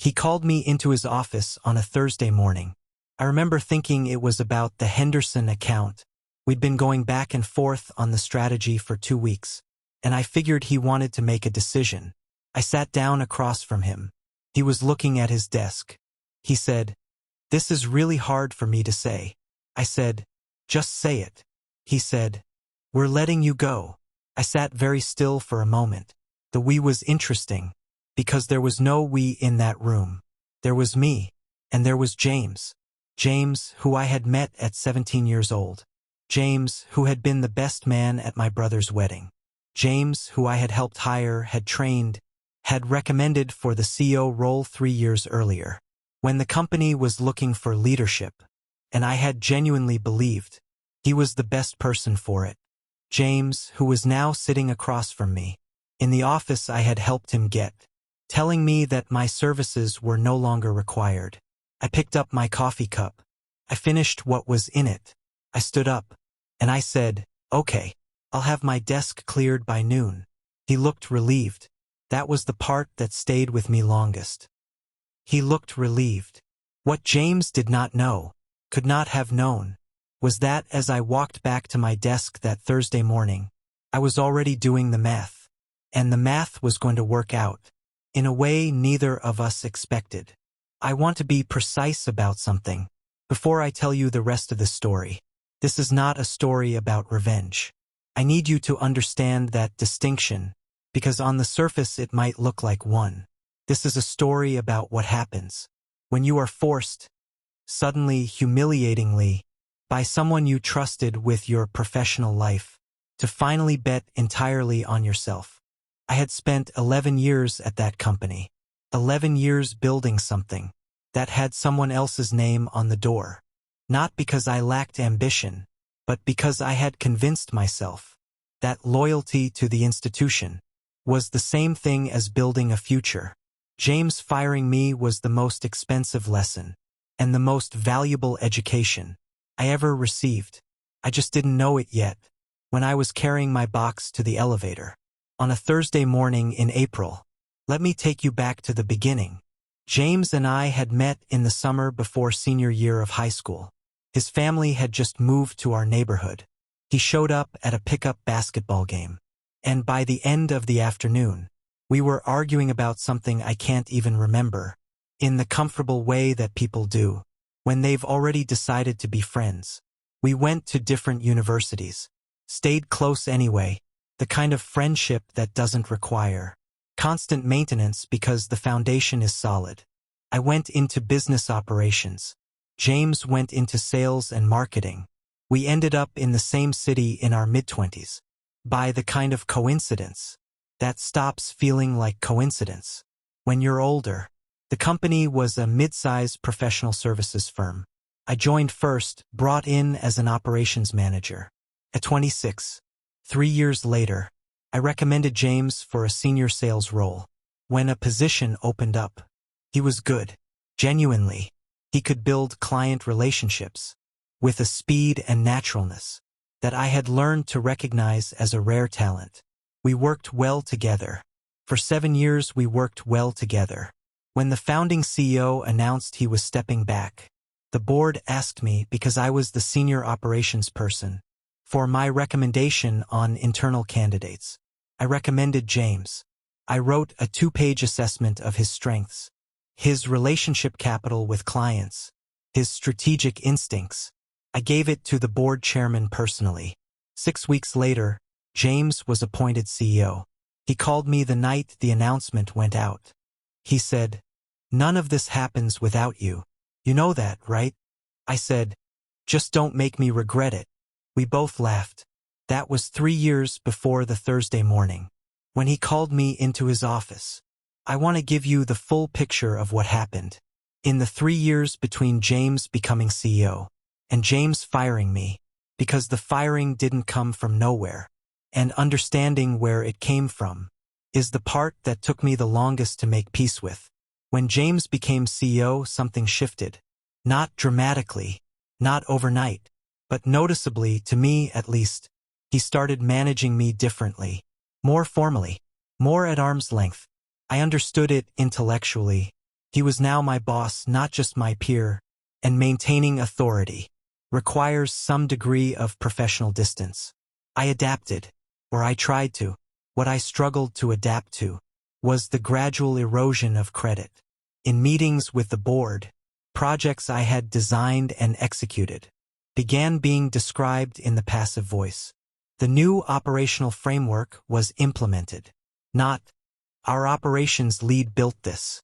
He called me into his office on a Thursday morning. I remember thinking it was about the Henderson account. We'd been going back and forth on the strategy for 2 weeks, and I figured he wanted to make a decision. I sat down across from him. He was looking at his desk. He said, "This is really hard for me to say." I said, "Just say it." He said, "We're letting you go." I sat very still for a moment. The we was interesting, because there was no we in that room. There was me, and there was James. James, who I had met at 17 years old. James, who had been the best man at my brother's wedding. James, who I had helped hire, had trained, had recommended for the CEO role 3 years earlier, when the company was looking for leadership, and I had genuinely believed he was the best person for it. James, who was now sitting across from me, in the office I had helped him get, telling me that my services were no longer required. I picked up my coffee cup. I finished what was in it. I stood up, and I said, "Okay, I'll have my desk cleared by noon." He looked relieved. That was the part that stayed with me longest. He looked relieved. What James did not know, could not have known, was that as I walked back to my desk that Thursday morning, I was already doing the math. And the math was going to work out, in a way neither of us expected. I want to be precise about something, before I tell you the rest of the story. This is not a story about revenge. I need you to understand that distinction, because on the surface it might look like one. This is a story about what happens when you are forced, suddenly, humiliatingly, by someone you trusted with your professional life, to finally bet entirely on yourself. I had spent 11 years at that company, 11 years building something that had someone else's name on the door, not because I lacked ambition, but because I had convinced myself that loyalty to the institution was the same thing as building a future. James firing me was the most expensive lesson and the most valuable education I ever received. I just didn't know it yet when I was carrying my box to the elevator on a Thursday morning in April. Let me take you back to the beginning. James and I had met in the summer before senior year of high school. His family had just moved to our neighborhood. He showed up at a pickup basketball game, and by the end of the afternoon, we were arguing about something I can't even remember, in the comfortable way that people do when they've already decided to be friends. We went to different universities, stayed close anyway, the kind of friendship that doesn't require constant maintenance because the foundation is solid. I went into business operations. James went into sales and marketing. We ended up in the same city in our mid-20s. By the kind of coincidence that stops feeling like coincidence when you're older. The company was a mid-size professional services firm. I joined first, brought in as an operations manager. At 26, 3 years later, I recommended James for a senior sales role. When a position opened up, he was good. Genuinely, he could build client relationships with a speed and naturalness that I had learned to recognize as a rare talent. We worked well together. For 7 years we worked well together. When the founding CEO announced he was stepping back, the board asked me, because I was the senior operations person, for my recommendation on internal candidates. I recommended James. I wrote a 2-page assessment of his strengths, his relationship capital with clients, his strategic instincts. I gave it to the board chairman personally. 6 weeks later, James was appointed CEO. He called me the night the announcement went out. He said, "None of this happens without you. You know that, right?" I said, "Just don't make me regret it." We both laughed. That was 3 years before the Thursday morning, when he called me into his office. I want to give you the full picture of what happened in the 3 years between James becoming CEO and James firing me, because the firing didn't come from nowhere, and understanding where it came from is the part that took me the longest to make peace with. When James became CEO, something shifted. Not dramatically, not overnight, but noticeably, to me at least. He started managing me differently, more formally, more at arm's length. I understood it intellectually, He was now my boss, not just my peer, and maintaining authority requires some degree of professional distance. I adapted, or I tried to. What I struggled to adapt to was the gradual erosion of credit. In meetings with the board, projects I had designed and executed began being described in the passive voice. The new operational framework was implemented. Not, our operations lead built this.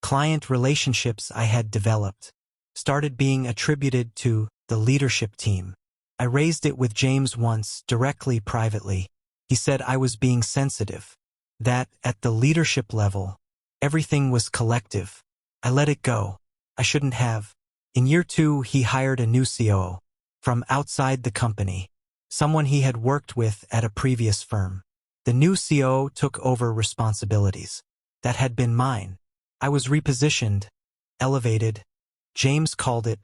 Client relationships I had developed started being attributed to the leadership team. I raised it with James once, directly, privately. He said I was being sensitive, that at the leadership level, everything was collective. I let it go. I shouldn't have. In year 2, he hired a new COO from outside the company, someone he had worked with at a previous firm. The new COO took over responsibilities that had been mine. I was repositioned, elevated, James called it,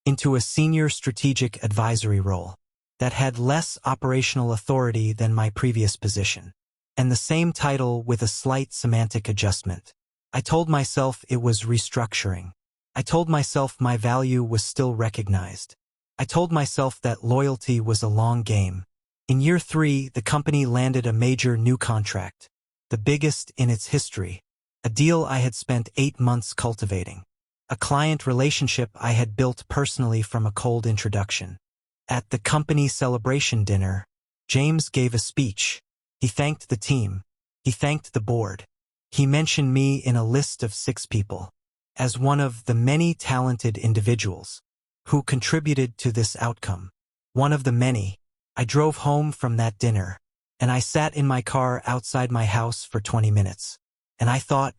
into a senior strategic advisory role that had less operational authority than my previous position, and the same title with a slight semantic adjustment. I told myself it was restructuring. I told myself my value was still recognized. I told myself that loyalty was a long game. In year 3, the company landed a major new contract, the biggest in its history, a deal I had spent 8 months cultivating, a client relationship I had built personally from a cold introduction. At the company celebration dinner, James gave a speech. He thanked the team. He thanked the board. He mentioned me in a list of 6 people as one of the many talented individuals who contributed to this outcome. One of the many. I drove home from that dinner, and I sat in my car outside my house for 20 minutes. And I thought,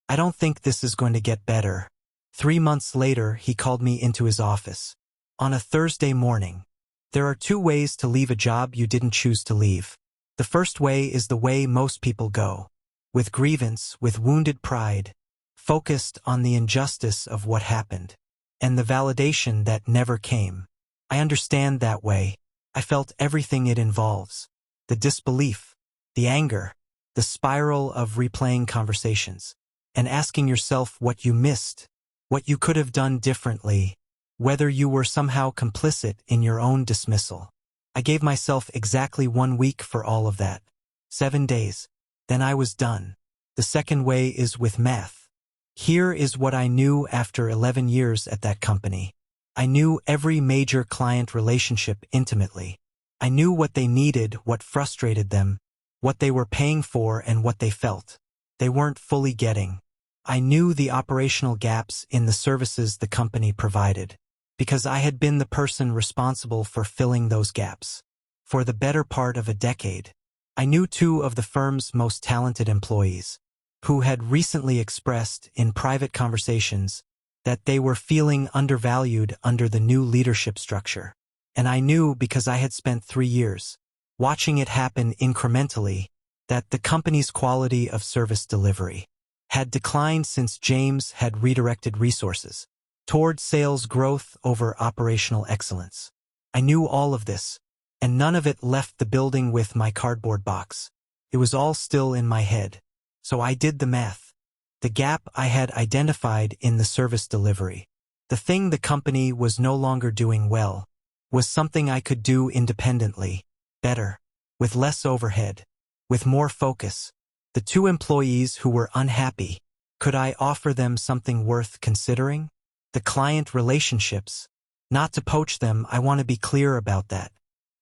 I don't think this is going to get better. 3 months later, he called me into his office. On a Thursday morning. There are 2 ways to leave a job you didn't choose to leave. The first way is the way most people go. With grievance, with wounded pride, focused on the injustice of what happened, and the validation that never came. I understand that way. I felt everything it involves. The disbelief, the anger, the spiral of replaying conversations, and asking yourself what you missed, what you could have done differently, whether you were somehow complicit in your own dismissal. I gave myself exactly 1 week for all of that. 7 days. Then I was done. The second way is with math. Here is what I knew after 11 years at that company. I knew every major client relationship intimately. I knew what they needed, what frustrated them, what they were paying for, and what they felt they weren't fully getting. I knew the operational gaps in the services the company provided, because I had been the person responsible for filling those gaps. For the better part of a decade, I knew 2 of the firm's most talented employees, who had recently expressed in private conversations that they were feeling undervalued under the new leadership structure. And I knew, because I had spent 3 years watching it happen incrementally, that the company's quality of service delivery had declined since James had redirected resources toward sales growth over operational excellence. I knew all of this, and none of it left the building with my cardboard box. It was all still in my head. So I did the math. The gap I had identified in the service delivery, the thing the company was no longer doing well, was something I could do independently, better, with less overhead, with more focus. The 2 employees who were unhappy, could I offer them something worth considering? The client relationships. Not to poach them, I want to be clear about that.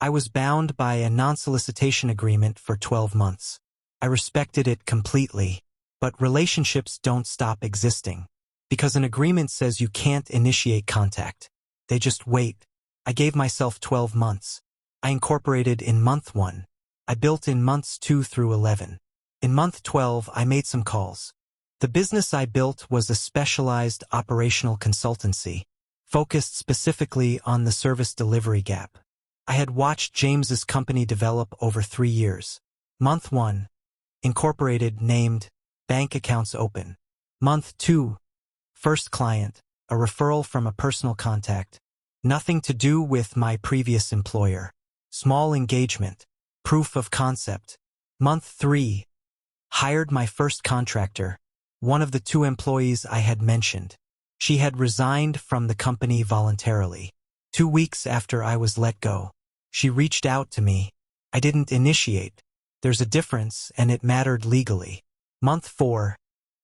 I was bound by a non-solicitation agreement for 12 months. I respected it completely, but relationships don't stop existing. Because an agreement says you can't initiate contact. They just wait. I gave myself 12 months. I incorporated in month 1. I built in months 2 through 11. In month 12, I made some calls. The business I built was a specialized operational consultancy, focused specifically on the service delivery gap. I had watched James's company develop over 3 years. Month 1. Incorporated, named, bank accounts open. Month 2. First client, a referral from a personal contact. Nothing to do with my previous employer. Small engagement. Proof of concept. Month 3. Hired my first contractor. one of the two employees I had mentioned. She had resigned from the company voluntarily. 2 weeks after I was let go, she reached out to me. I didn't initiate. There's a difference, and it mattered legally. Month 4,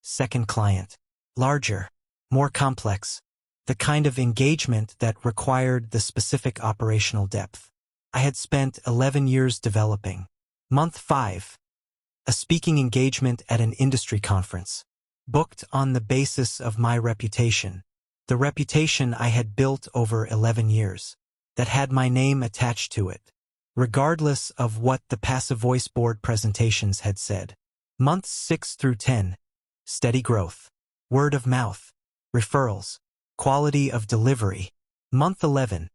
second client. Larger, more complex. The kind of engagement that required the specific operational depth I had spent 11 years developing. Month 5, a speaking engagement at an industry conference. Booked on the basis of my reputation. The reputation I had built over 11 years. That had my name attached to it. Regardless of what the passive voice board presentations had said. Months 6 through 10. Steady growth. Word of mouth. Referrals. Quality of delivery. Month 11.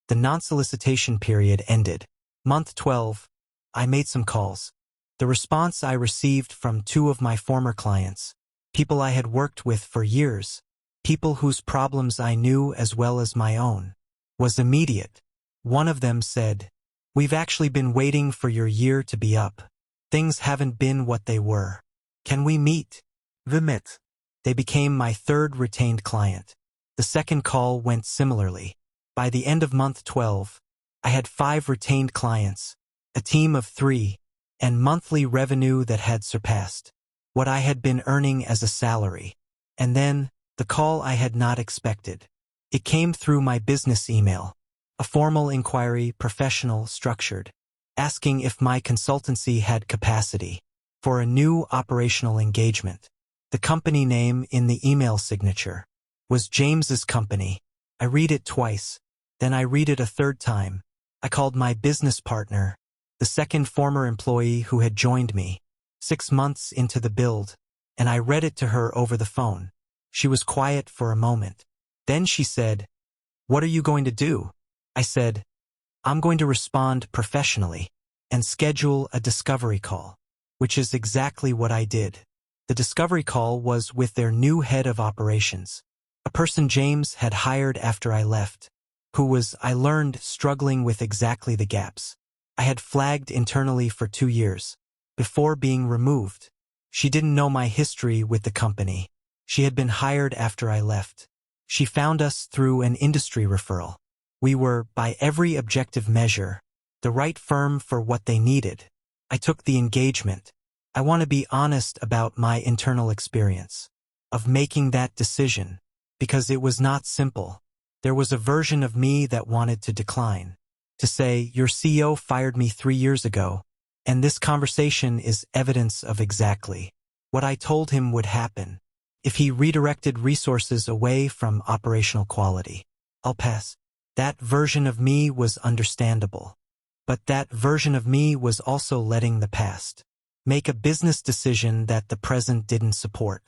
The non-solicitation period ended. Month 12. I made some calls. The response I received from 2 of my former clients, people I had worked with for years, people whose problems I knew as well as my own, was immediate. One of them said, "We've actually been waiting for your year to be up. Things haven't been what they were. Can we meet?" We met. They became my 3rd retained client. The second call went similarly. By the end of month 12, I had 5 retained clients, a team of 3, and monthly revenue that had surpassed what I had been earning as a salary. And then, the call I had not expected. It came through my business email. A formal inquiry, professional, structured, asking if my consultancy had capacity for a new operational engagement. The company name in the email signature was James's company. I read it twice, then I read it a 3rd time. I called my business partner, the second former employee who had joined me 6 months into the build, and I read it to her over the phone. She was quiet for a moment. Then she said, "What are you going to do?" I said, "I'm going to respond professionally and schedule a discovery call," which is exactly what I did. The discovery call was with their new head of operations, a person James had hired after I left, who was, I learned, struggling with exactly the gaps I had flagged internally for 2 years before being removed. She didn't know my history with the company. She had been hired after I left. She found us through an industry referral. We were, by every objective measure, the right firm for what they needed. I took the engagement. I want to be honest about my internal experience of making that decision, because it was not simple. There was a version of me that wanted to decline, to say, "Your CEO fired me 3 years ago, and this conversation is evidence of exactly what I told him would happen if he redirected resources away from operational quality. I'll pass." That version of me was understandable. But that version of me was also letting the past make a business decision that the present didn't support.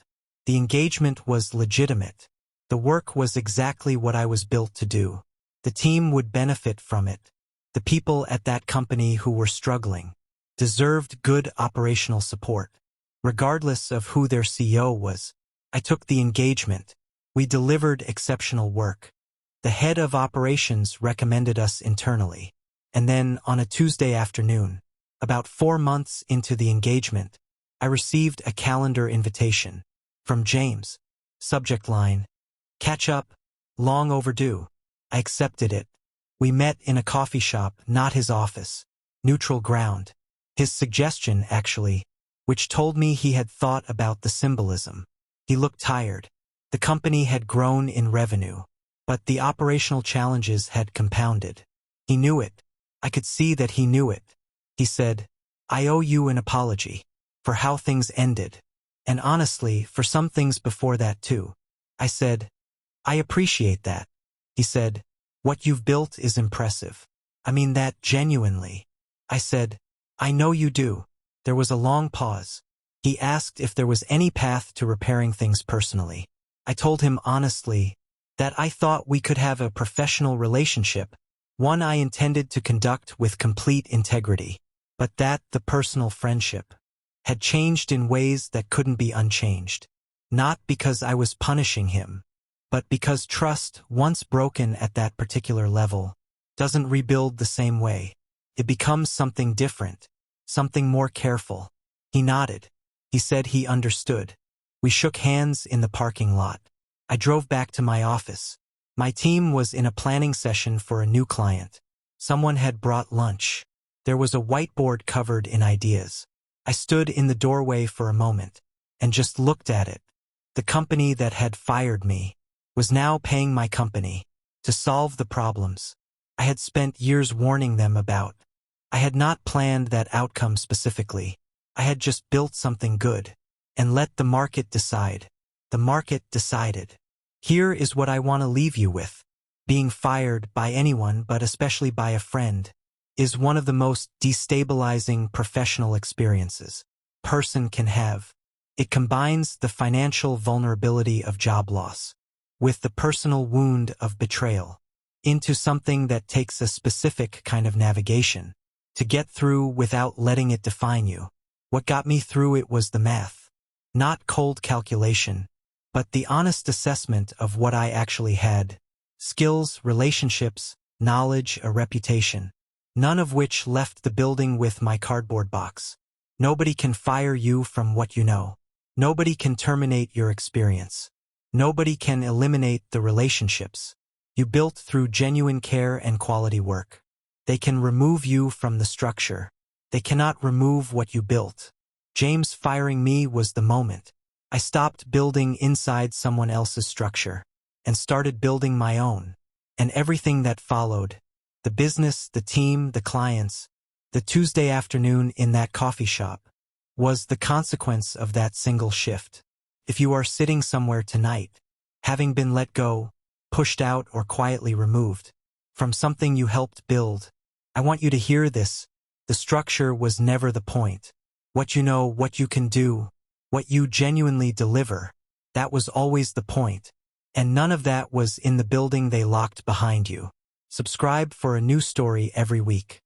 The engagement was legitimate. The work was exactly what I was built to do. The team would benefit from it. The people at that company who were struggling deserved good operational support. Regardless of who their CEO was, I took the engagement. We delivered exceptional work. The head of operations recommended us internally. And then, on a Tuesday afternoon, about 4 months into the engagement, I received a calendar invitation from James. Subject line, "Catch up, long overdue." I accepted it. We met in a coffee shop, not his office. Neutral ground. His suggestion, actually, which told me he had thought about the symbolism. He looked tired. The company had grown in revenue, but the operational challenges had compounded. He knew it. I could see that he knew it. He said, "I owe you an apology for how things ended, and honestly, for some things before that too." I said, "I appreciate that." He said, "What you've built is impressive. I mean that genuinely." I said, "I know you do." There was a long pause. He asked if there was any path to repairing things personally. I told him honestly that I thought we could have a professional relationship, one I intended to conduct with complete integrity, but that the personal friendship had changed in ways that couldn't be unchanged. Not because I was punishing him, but because trust, once broken at that particular level, doesn't rebuild the same way. It becomes something different, something more careful. He nodded. He said he understood. We shook hands in the parking lot. I drove back to my office. My team was in a planning session for a new client. Someone had brought lunch. There was a whiteboard covered in ideas. I stood in the doorway for a moment and just looked at it. The company that had fired me was now paying my company to solve the problems I had spent years warning them about. I had not planned that outcome specifically. I had just built something good and let the market decide. The market decided. Here is what I want to leave you with. Being fired by anyone, but especially by a friend, is one of the most destabilizing professional experiences a person can have. It combines the financial vulnerability of job loss with the personal wound of betrayal into something that takes a specific kind of navigation to get through without letting it define you. What got me through it was the math, not cold calculation, but the honest assessment of what I actually had. Skills, relationships, knowledge, a reputation, none of which left the building with my cardboard box. Nobody can fire you from what you know. Nobody can terminate your experience. Nobody can eliminate the relationships you built through genuine care and quality work. They can remove you from the structure. They cannot remove what you built. James firing me was the moment. I stopped building inside someone else's structure and started building my own. And everything that followed, the business, the team, the clients, the Tuesday afternoon in that coffee shop, was the consequence of that single shift. If you are sitting somewhere tonight, having been let go, pushed out, or quietly removed from something you helped build, I want you to hear this. The structure was never the point. What you know, what you can do, what you genuinely deliver, that was always the point. And none of that was in the building they locked behind you. Subscribe for a new story every week.